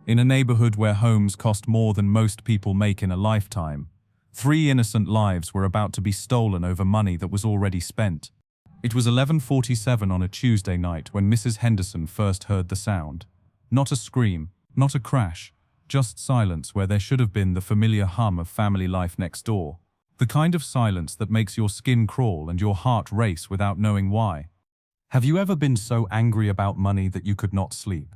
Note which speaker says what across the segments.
Speaker 1: In a neighborhood where homes cost more than most people make in a lifetime, 3 innocent lives were about to be stolen over money that was already spent. It was 11:47 on a Tuesday night when Mrs. Henderson first heard the sound. Not a scream, not a crash, just silence where there should have been the familiar hum of family life next door. The kind of silence that makes your skin crawl and your heart race without knowing why. Have you ever been so angry about money that you could not sleep?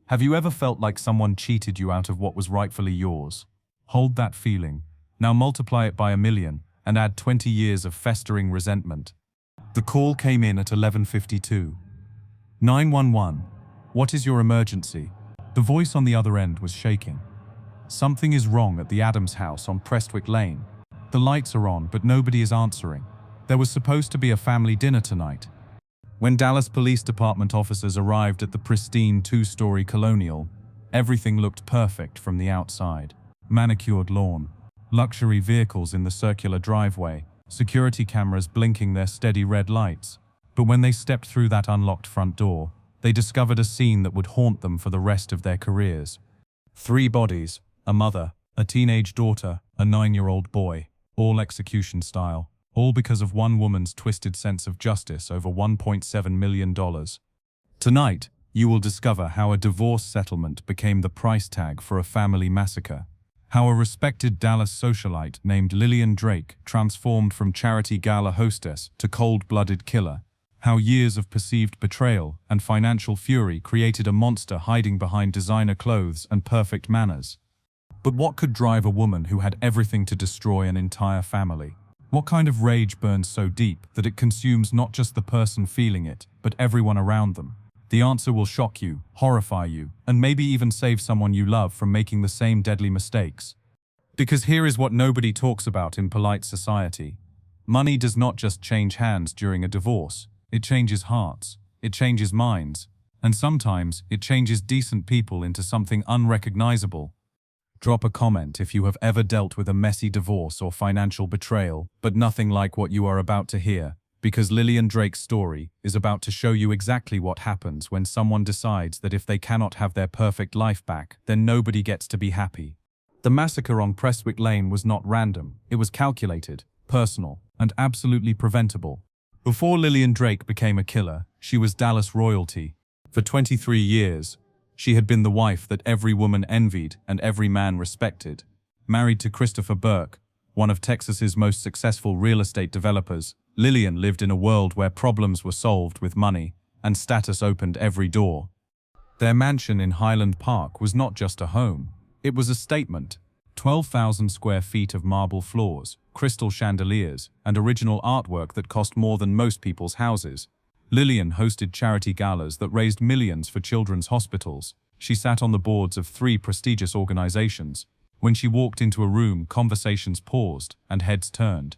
Speaker 1: Have you ever felt like someone cheated you out of what was rightfully yours? Hold that feeling. Now multiply it by 1,000,000 and add 20 years of festering resentment. The call came in at 11:52. 911. What is your emergency? The voice on the other end was shaking. Something is wrong at the Adams house on Prestwick Lane. The lights are on, but nobody is answering. There was supposed to be a family dinner tonight. When Dallas Police Department officers arrived at the pristine 2-story colonial, everything looked perfect from the outside. Manicured lawn, luxury vehicles in the circular driveway, security cameras blinking their steady red lights. But when they stepped through that unlocked front door, they discovered a scene that would haunt them for the rest of their careers. 3 bodies, a mother, a teenage daughter, a 9-year-old boy, all execution style. All because of one woman's twisted sense of justice over $1.7 million. Tonight, you will discover how a divorce settlement became the price tag for a family massacre. How a respected Dallas socialite named Lillian Drake transformed from charity gala hostess to cold-blooded killer. How years of perceived betrayal and financial fury created a monster hiding behind designer clothes and perfect manners. But what could drive a woman who had everything to destroy an entire family? What kind of rage burns so deep that it consumes not just the person feeling it, but everyone around them? The answer will shock you, horrify you, and maybe even save someone you love from making the same deadly mistakes. Because here is what nobody talks about in polite society. Money does not just change hands during a divorce. It changes hearts, it changes minds, and sometimes it changes decent people into something unrecognizable. Drop a comment if you have ever dealt with a messy divorce or financial betrayal, but nothing like what you are about to hear, because Lillian Drake's story is about to show you exactly what happens when someone decides that if they cannot have their perfect life back, then nobody gets to be happy. The massacre on Prestwick Lane was not random, it was calculated, personal, and absolutely preventable. Before Lillian Drake became a killer, she was Dallas royalty. For 23 years, she had been the wife that every woman envied and every man respected. Married to Christopher Burke, one of Texas's most successful real estate developers, Lillian lived in a world where problems were solved with money and status opened every door. Their mansion in Highland Park was not just a home. It was a statement. 12,000 square feet of marble floors, crystal chandeliers, and original artwork that cost more than most people's houses. Lillian hosted charity galas that raised millions for children's hospitals. She sat on the boards of 3 prestigious organizations. When she walked into a room, conversations paused and heads turned.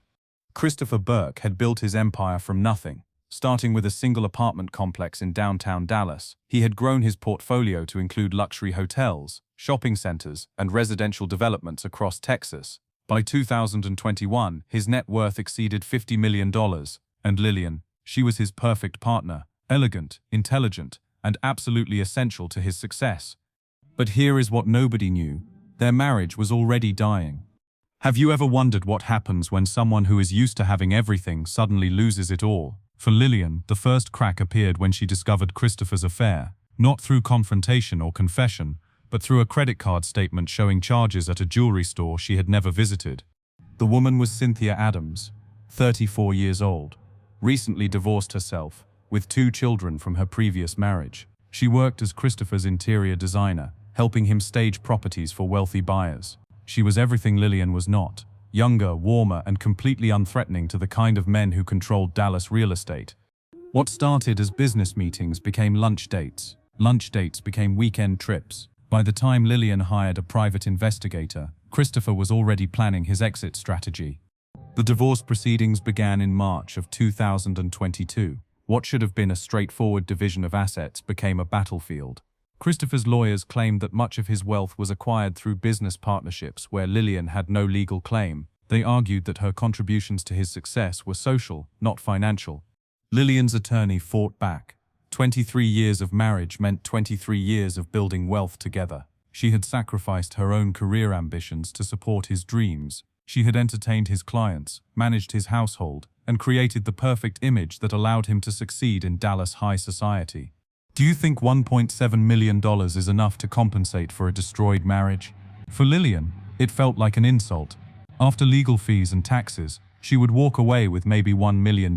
Speaker 1: Christopher Burke had built his empire from nothing. Starting with a single apartment complex in downtown Dallas, he had grown his portfolio to include luxury hotels, shopping centers, and residential developments across Texas. By 2021, his net worth exceeded $50 million, and Lillian, she was his perfect partner, elegant, intelligent, and absolutely essential to his success. But here is what nobody knew. Their marriage was already dying. Have you ever wondered what happens when someone who is used to having everything suddenly loses it all? For Lillian, the first crack appeared when she discovered Christopher's affair, not through confrontation or confession, but through a credit card statement showing charges at a jewelry store she had never visited. The woman was Cynthia Adams, 34 years old. Recently divorced herself, with 2 children from her previous marriage. She worked as Christopher's interior designer, helping him stage properties for wealthy buyers. She was everything Lillian was not. Younger, warmer, and completely unthreatening to the kind of men who controlled Dallas real estate. What started as business meetings became lunch dates. Lunch dates became weekend trips. By the time Lillian hired a private investigator, Christopher was already planning his exit strategy. The divorce proceedings began in March of 2022. What should have been a straightforward division of assets became a battlefield. Christopher's lawyers claimed that much of his wealth was acquired through business partnerships where Lillian had no legal claim. They argued that her contributions to his success were social, not financial. Lillian's attorney fought back. 23 years of marriage meant 23 years of building wealth together. She had sacrificed her own career ambitions to support his dreams. She had entertained his clients, managed his household, and created the perfect image that allowed him to succeed in Dallas high society. Do you think $1.7 million is enough to compensate for a destroyed marriage? For Lillian, it felt like an insult. After legal fees and taxes, she would walk away with maybe $1 million.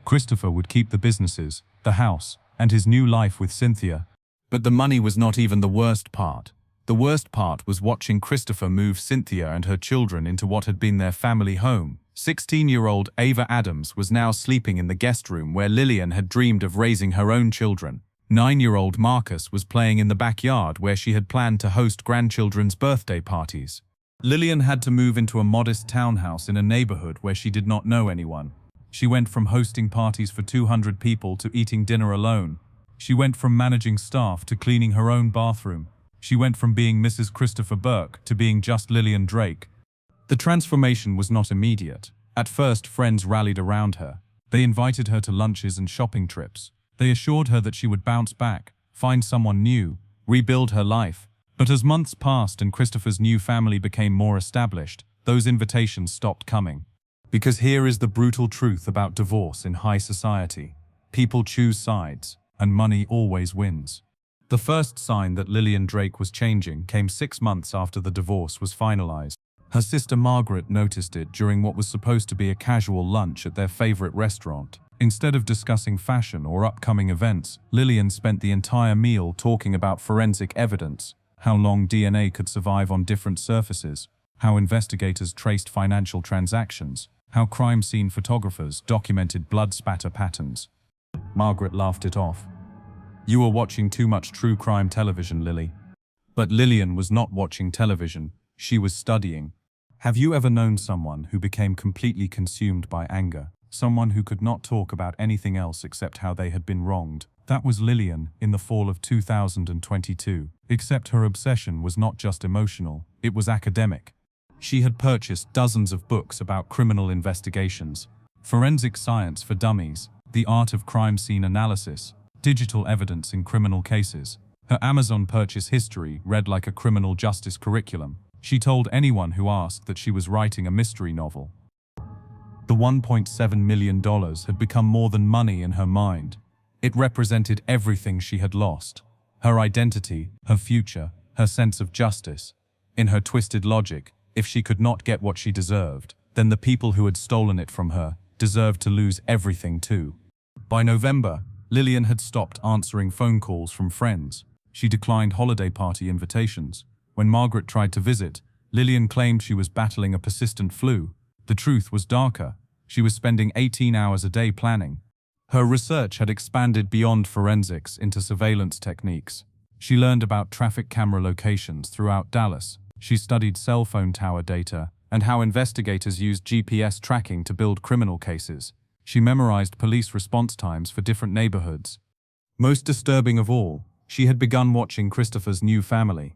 Speaker 1: Christopher would keep the businesses, the house, and his new life with Cynthia. But the money was not even the worst part. The worst part was watching Christopher move Cynthia and her children into what had been their family home. 16-year-old Ava Adams was now sleeping in the guest room where Lillian had dreamed of raising her own children. 9-year-old Marcus was playing in the backyard where she had planned to host grandchildren's birthday parties. Lillian had to move into a modest townhouse in a neighborhood where she did not know anyone. She went from hosting parties for 200 people to eating dinner alone. She went from managing staff to cleaning her own bathroom. She went from being Mrs. Christopher Burke to being just Lillian Drake. The transformation was not immediate. At first, friends rallied around her. They invited her to lunches and shopping trips. They assured her that she would bounce back, find someone new, rebuild her life. But as months passed and Christopher's new family became more established, those invitations stopped coming. Because here is the brutal truth about divorce in high society. People choose sides, and money always wins. The first sign that Lillian Drake was changing came 6 months after the divorce was finalized. Her sister Margaret noticed it during what was supposed to be a casual lunch at their favorite restaurant. Instead of discussing fashion or upcoming events, Lillian spent the entire meal talking about forensic evidence, how long DNA could survive on different surfaces, how investigators traced financial transactions, how crime scene photographers documented blood spatter patterns. Margaret laughed it off. "You were watching too much true crime television, Lily." But Lillian was not watching television, she was studying. Have you ever known someone who became completely consumed by anger? Someone who could not talk about anything else except how they had been wronged? That was Lillian in the fall of 2022. Except her obsession was not just emotional, it was academic. She had purchased dozens of books about criminal investigations, forensic science for dummies, the art of crime scene analysis, digital evidence in criminal cases. Her Amazon purchase history read like a criminal justice curriculum. She told anyone who asked that she was writing a mystery novel. The $1.7 million had become more than money in her mind. It represented everything she had lost. Her identity, her future, her sense of justice. In her twisted logic, if she could not get what she deserved, then the people who had stolen it from her deserved to lose everything too. By November, Lillian had stopped answering phone calls from friends. She declined holiday party invitations. When Margaret tried to visit, Lillian claimed she was battling a persistent flu. The truth was darker. She was spending 18 hours a day planning. Her research had expanded beyond forensics into surveillance techniques. She learned about traffic camera locations throughout Dallas. She studied cell phone tower data and how investigators used GPS tracking to build criminal cases. She memorized police response times for different neighborhoods. Most disturbing of all, she had begun watching Christopher's new family.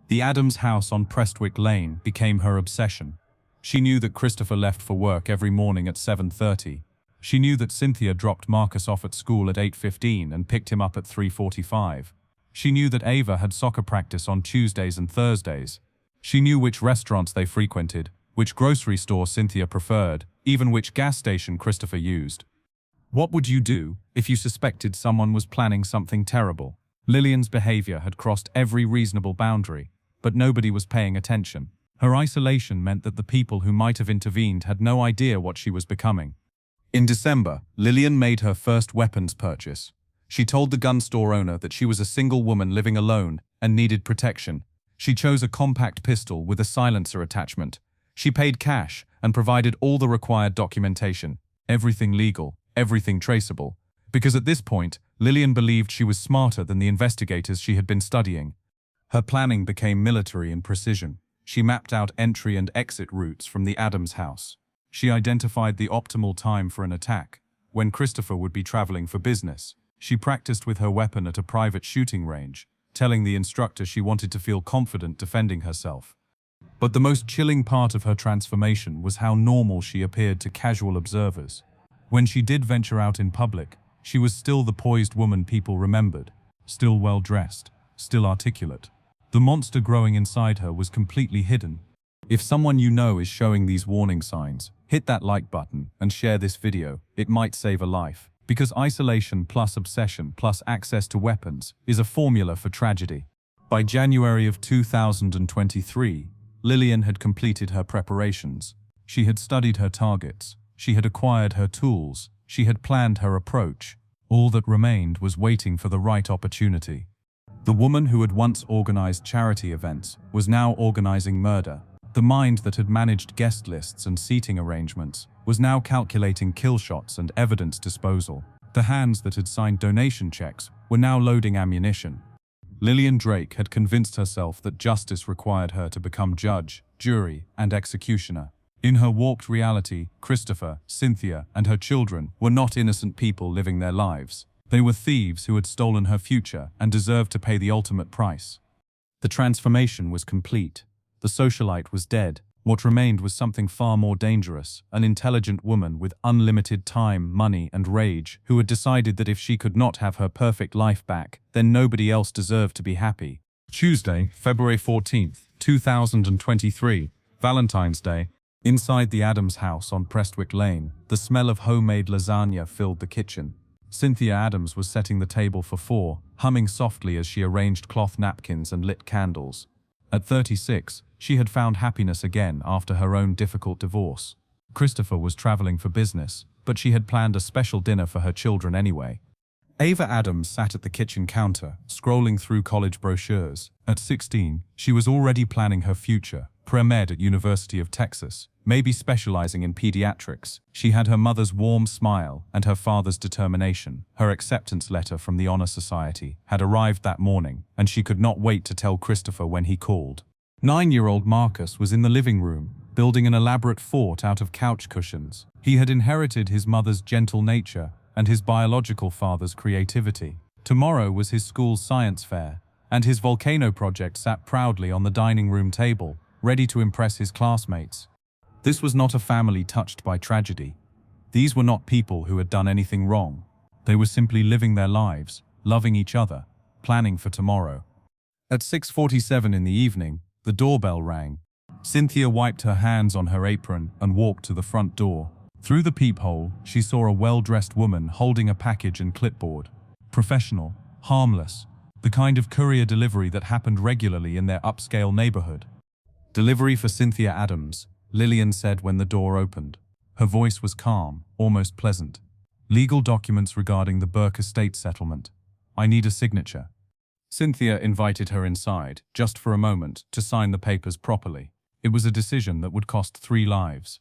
Speaker 1: The Adams house on Prestwick Lane became her obsession. She knew that Christopher left for work every morning at 7:30. She knew that Cynthia dropped Marcus off at school at 8:15 and picked him up at 3:45. She knew that Ava had soccer practice on Tuesdays and Thursdays. She knew which restaurants they frequented, which grocery store Cynthia preferred, even which gas station Christopher used. What would you do if you suspected someone was planning something terrible? Lillian's behavior had crossed every reasonable boundary, but nobody was paying attention. Her isolation meant that the people who might have intervened had no idea what she was becoming. In December, Lillian made her first weapons purchase. She told the gun store owner that she was a single woman living alone and needed protection. She chose a compact pistol with a silencer attachment. She paid cash and provided all the required documentation, everything legal, everything traceable. Because at this point, Lillian believed she was smarter than the investigators she had been studying. Her planning became military in precision. She mapped out entry and exit routes from the Adams house. She identified the optimal time for an attack, when Christopher would be traveling for business. She practiced with her weapon at a private shooting range, telling the instructor she wanted to feel confident defending herself. But the most chilling part of her transformation was how normal she appeared to casual observers. When she did venture out in public, she was still the poised woman people remembered, still well-dressed, still articulate. The monster growing inside her was completely hidden. If someone you know is showing these warning signs, hit that like button and share this video. It might save a life. Because isolation plus obsession plus access to weapons is a formula for tragedy. By January of 2023, Lillian had completed her preparations. She had studied her targets. She had acquired her tools. She had planned her approach. All that remained was waiting for the right opportunity. The woman who had once organized charity events was now organizing murder. The mind that had managed guest lists and seating arrangements was now calculating kill shots and evidence disposal. The hands that had signed donation checks were now loading ammunition. Lillian Drake had convinced herself that justice required her to become judge, jury, and executioner. In her warped reality, Christopher, Cynthia, and her children were not innocent people living their lives. They were thieves who had stolen her future and deserved to pay the ultimate price. The transformation was complete. The socialite was dead. What remained was something far more dangerous, an intelligent woman with unlimited time, money, and rage, who had decided that if she could not have her perfect life back, then nobody else deserved to be happy. Tuesday, February 14th, 2023, Valentine's Day. Inside the Adams house on Prestwick Lane, the smell of homemade lasagna filled the kitchen. Cynthia Adams was setting the table for four, humming softly as she arranged cloth napkins and lit candles. At 36, she had found happiness again after her own difficult divorce. Christopher was traveling for business, but she had planned a special dinner for her children anyway. Ava Adams sat at the kitchen counter, scrolling through college brochures. At 16, she was already planning her future, pre-med at University of Texas, maybe specializing in pediatrics. She had her mother's warm smile and her father's determination. Her acceptance letter from the Honor Society had arrived that morning, and she could not wait to tell Christopher when he called. 9-year-old Marcus was in the living room, building an elaborate fort out of couch cushions. He had inherited his mother's gentle nature and his biological father's creativity. Tomorrow was his school's science fair, and his volcano project sat proudly on the dining room table, ready to impress his classmates. This was not a family touched by tragedy. These were not people who had done anything wrong. They were simply living their lives, loving each other, planning for tomorrow. At 6:47 in the evening, the doorbell rang. Cynthia wiped her hands on her apron and walked to the front door. Through the peephole, she saw a well-dressed woman holding a package and clipboard. Professional, harmless, the kind of courier delivery that happened regularly in their upscale neighborhood. "Delivery for Cynthia Adams," Lillian said when the door opened. Her voice was calm, almost pleasant. "Legal documents regarding the Burke estate settlement. I need a signature." Cynthia invited her inside, just for a moment, to sign the papers properly. It was a decision that would cost 3 lives.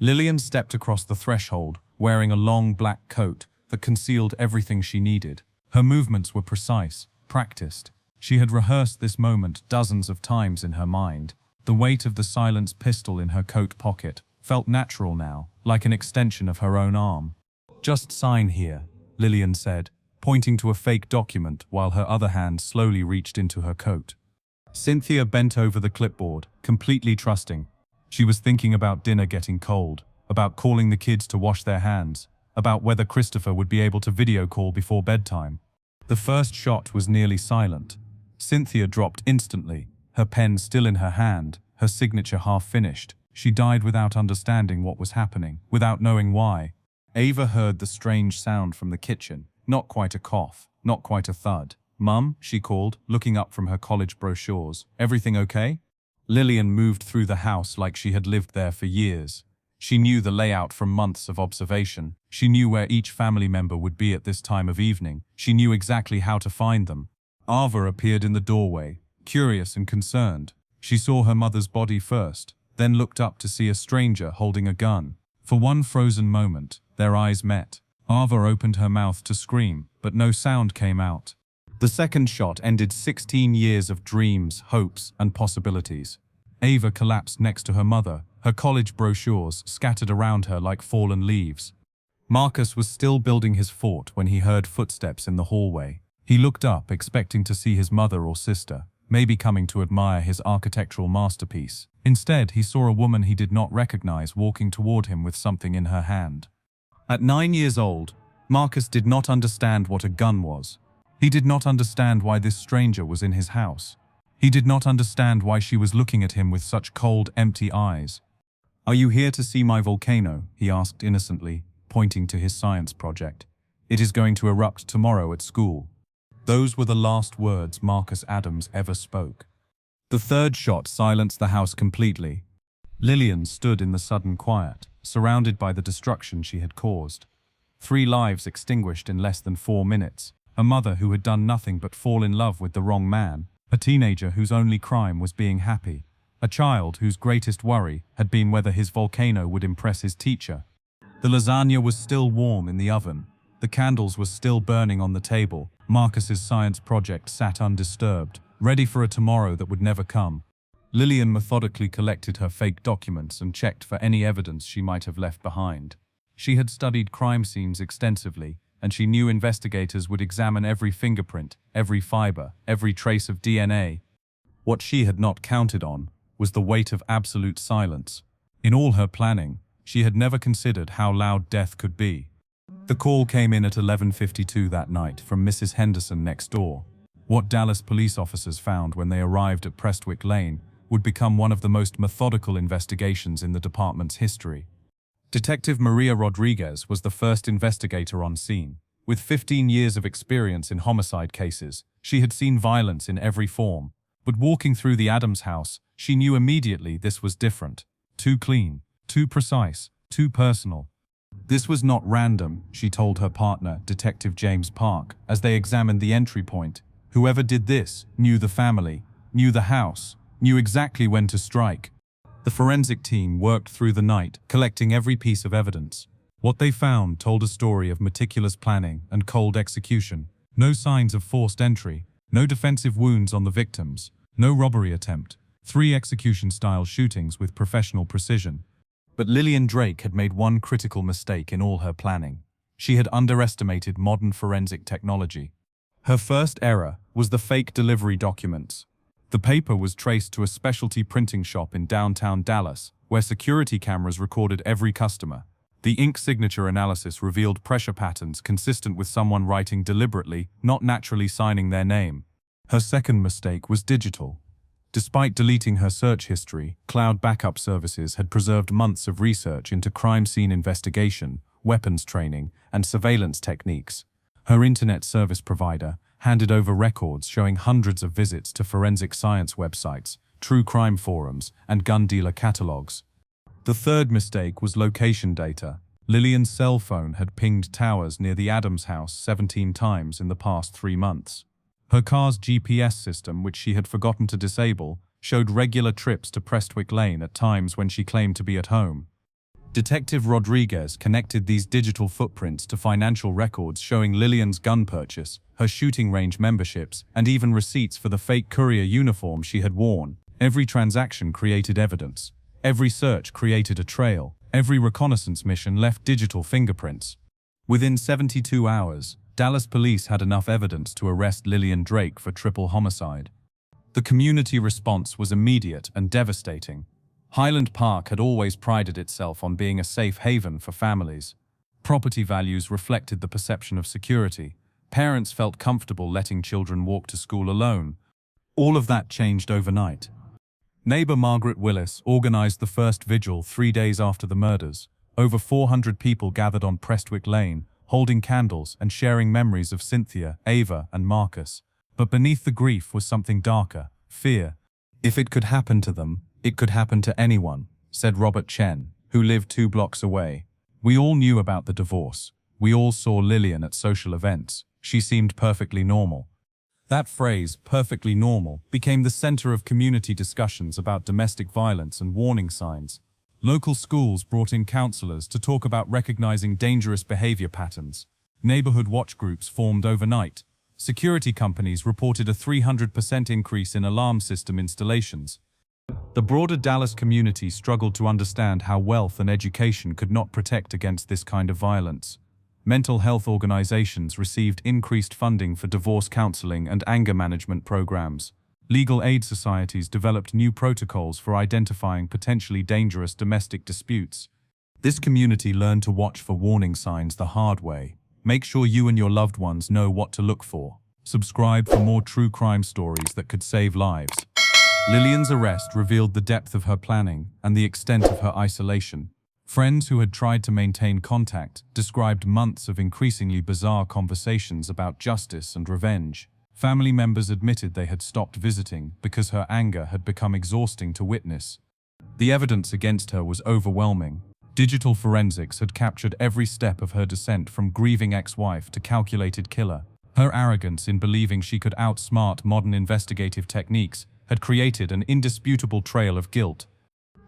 Speaker 1: Lillian stepped across the threshold, wearing a long black coat that concealed everything she needed. Her movements were precise, practiced. She had rehearsed this moment dozens of times in her mind. The weight of the silenced pistol in her coat pocket felt natural now, like an extension of her own arm. "Just sign here," Lillian said, pointing to a fake document while her other hand slowly reached into her coat. Cynthia bent over the clipboard, completely trusting. She was thinking about dinner getting cold, about calling the kids to wash their hands, about whether Christopher would be able to video call before bedtime. The first shot was nearly silent. Cynthia dropped instantly, her pen still in her hand, her signature half finished. She died without understanding what was happening, without knowing why. Ava heard the strange sound from the kitchen, not quite a cough, not quite a thud. "Mum," she called, looking up from her college brochures. "Everything okay?" Lillian moved through the house like she had lived there for years. She knew the layout from months of observation. She knew where each family member would be at this time of evening. She knew exactly how to find them. Ava appeared in the doorway, curious and concerned. She saw her mother's body first, then looked up to see a stranger holding a gun. For one frozen moment, their eyes met. Ava opened her mouth to scream, but no sound came out. The second shot ended 16 years of dreams, hopes, and possibilities. Ava collapsed next to her mother, her college brochures scattered around her like fallen leaves. Marcus was still building his fort when he heard footsteps in the hallway. He looked up, expecting to see his mother or sister, maybe coming to admire his architectural masterpiece. Instead, he saw a woman he did not recognize walking toward him with something in her hand. At 9 years old, Marcus did not understand what a gun was. He did not understand why this stranger was in his house. He did not understand why she was looking at him with such cold, empty eyes. "Are you here to see my volcano?" he asked innocently, pointing to his science project. "It is going to erupt tomorrow at school." Those were the last words Marcus Adams ever spoke. The third shot silenced the house completely. Lillian stood in the sudden quiet, surrounded by the destruction she had caused. 3 lives extinguished in less than 4 minutes. A mother who had done nothing but fall in love with the wrong man. A teenager whose only crime was being happy. A child whose greatest worry had been whether his volcano would impress his teacher. The lasagna was still warm in the oven. The candles were still burning on the table. Marcus's science project sat undisturbed, ready for a tomorrow that would never come. Lillian methodically collected her fake documents and checked for any evidence she might have left behind. She had studied crime scenes extensively, and she knew investigators would examine every fingerprint, every fiber, every trace of DNA. What she had not counted on was the weight of absolute silence. In all her planning, she had never considered how loud death could be. The call came in at 11:52 that night from Mrs. Henderson next door. What Dallas police officers found when they arrived at Prestwick Lane would become one of the most methodical investigations in the department's history. Detective Maria Rodriguez was the first investigator on scene. With 15 years of experience in homicide cases, she had seen violence in every form. But walking through the Adams house, she knew immediately this was different. Too clean, too precise, too personal. This was not random, she told her partner, Detective James Park, as they examined the entry point. Whoever did this knew the family, knew the house, knew exactly when to strike. The forensic team worked through the night, collecting every piece of evidence. What they found told a story of meticulous planning and cold execution. No signs of forced entry, no defensive wounds on the victims, no robbery attempt, 3 execution-style shootings with professional precision. But Lillian Drake had made one critical mistake in all her planning. She had underestimated modern forensic technology. Her first error was the fake delivery documents. The paper was traced to a specialty printing shop in downtown Dallas, where security cameras recorded every customer. The ink signature analysis revealed pressure patterns consistent with someone writing deliberately, not naturally signing their name. Her second mistake was digital. Despite deleting her search history, cloud backup services had preserved months of research into crime scene investigation, weapons training, and surveillance techniques. Her internet service provider handed over records showing hundreds of visits to forensic science websites, true crime forums, and gun dealer catalogs. The third mistake was location data. Lillian's cell phone had pinged towers near the Adams house 17 times in the past 3 months. Her car's GPS system, which she had forgotten to disable, showed regular trips to Prestwick Lane at times when she claimed to be at home. Detective Rodriguez connected these digital footprints to financial records showing Lillian's gun purchase, her shooting range memberships, and even receipts for the fake courier uniform she had worn. Every transaction created evidence. Every search created a trail. Every reconnaissance mission left digital fingerprints. Within 72 hours, Dallas police had enough evidence to arrest Lillian Drake for triple homicide. The community response was immediate and devastating. Highland Park had always prided itself on being a safe haven for families. Property values reflected the perception of security. Parents felt comfortable letting children walk to school alone. All of that changed overnight. Neighbor Margaret Willis organized the first vigil 3 days after the murders. Over 400 people gathered on Prestwick Lane, holding candles and sharing memories of Cynthia, Ava, and Marcus. But beneath the grief was something darker, fear. If it could happen to them, it could happen to anyone, said Robert Chen, who lived 2 blocks away. We all knew about the divorce. We all saw Lillian at social events. She seemed perfectly normal. That phrase, perfectly normal, became the center of community discussions about domestic violence and warning signs. Local schools brought in counselors to talk about recognizing dangerous behavior patterns. Neighborhood watch groups formed overnight. Security companies reported a 300% increase in alarm system installations. The broader Dallas community struggled to understand how wealth and education could not protect against this kind of violence. Mental health organizations received increased funding for divorce counseling and anger management programs. Legal aid societies developed new protocols for identifying potentially dangerous domestic disputes. This community learned to watch for warning signs the hard way. Make sure you and your loved ones know what to look for. Subscribe for more true crime stories that could save lives. Lillian's arrest revealed the depth of her planning and the extent of her isolation. Friends who had tried to maintain contact described months of increasingly bizarre conversations about justice and revenge. Family members admitted they had stopped visiting because her anger had become exhausting to witness. The evidence against her was overwhelming. Digital forensics had captured every step of her descent from grieving ex-wife to calculated killer. Her arrogance in believing she could outsmart modern investigative techniques had created an indisputable trail of guilt.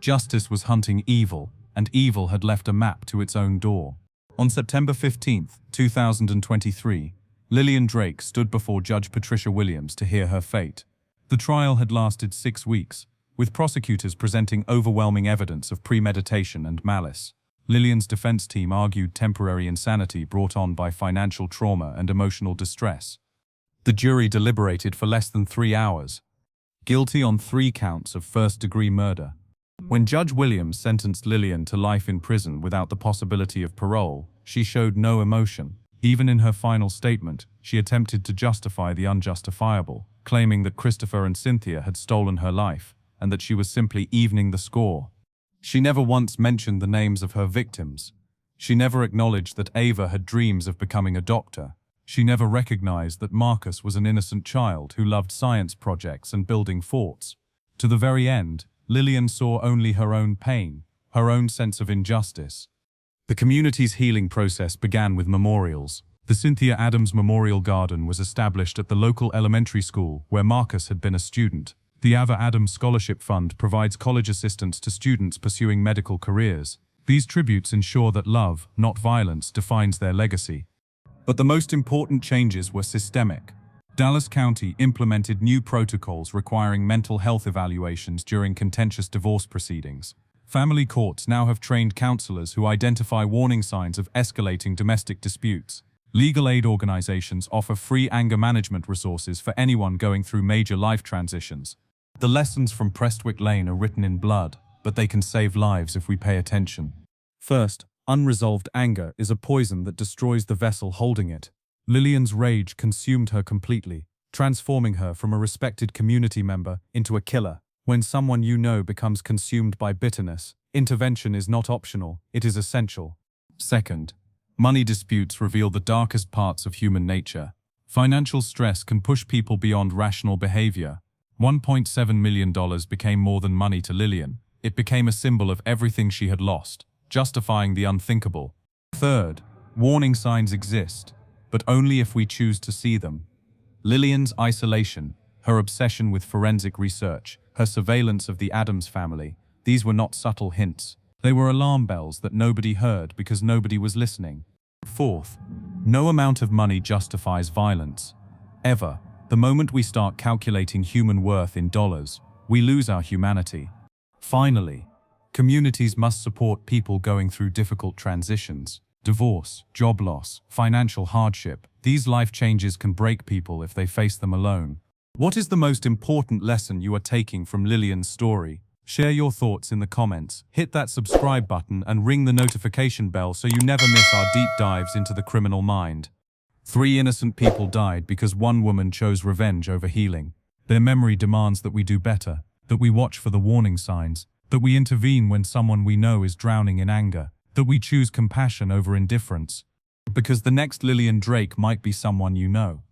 Speaker 1: Justice was hunting evil, and evil had left a map to its own door. On September 15, 2023, Lillian Drake stood before Judge Patricia Williams to hear her fate. The trial had lasted 6 weeks, with prosecutors presenting overwhelming evidence of premeditation and malice. Lillian's defense team argued temporary insanity brought on by financial trauma and emotional distress. The jury deliberated for less than 3 hours, guilty on 3 counts of first-degree murder. When Judge Williams sentenced Lillian to life in prison without the possibility of parole, she showed no emotion. Even in her final statement, she attempted to justify the unjustifiable, claiming that Christopher and Cynthia had stolen her life, and that she was simply evening the score. She never once mentioned the names of her victims. She never acknowledged that Ava had dreams of becoming a doctor. She never recognized that Marcus was an innocent child who loved science projects and building forts. To the very end, Lillian saw only her own pain, her own sense of injustice. The community's healing process began with memorials. The Cynthia Adams Memorial Garden was established at the local elementary school where Marcus had been a student. The Ava Adams Scholarship Fund provides college assistance to students pursuing medical careers. These tributes ensure that love, not violence, defines their legacy. But the most important changes were systemic. Dallas County implemented new protocols requiring mental health evaluations during contentious divorce proceedings. Family courts now have trained counselors who identify warning signs of escalating domestic disputes. Legal aid organizations offer free anger management resources for anyone going through major life transitions. The lessons from Prestwick Lane are written in blood, but they can save lives if we pay attention. First, unresolved anger is a poison that destroys the vessel holding it. Lillian's rage consumed her completely, transforming her from a respected community member into a killer. When someone you know becomes consumed by bitterness, intervention is not optional, it is essential. Second, money disputes reveal the darkest parts of human nature. Financial stress can push people beyond rational behavior. $1.7 million became more than money to Lillian. It became a symbol of everything she had lost, justifying the unthinkable. Third, warning signs exist, but only if we choose to see them. Lillian's isolation, her obsession with forensic research, her surveillance of the Adams family, these were not subtle hints. They were alarm bells that nobody heard because nobody was listening. Fourth, no amount of money justifies violence. Ever. The moment we start calculating human worth in dollars, we lose our humanity. Finally, communities must support people going through difficult transitions. Divorce, job loss, financial hardship. These life changes can break people if they face them alone. What is the most important lesson you are taking from Lillian's story? Share your thoughts in the comments, hit that subscribe button and ring the notification bell so you never miss our deep dives into the criminal mind. 3 innocent people died because one woman chose revenge over healing. Their memory demands that we do better, that we watch for the warning signs, that we intervene when someone we know is drowning in anger, that we choose compassion over indifference. Because the next Lillian Drake might be someone you know.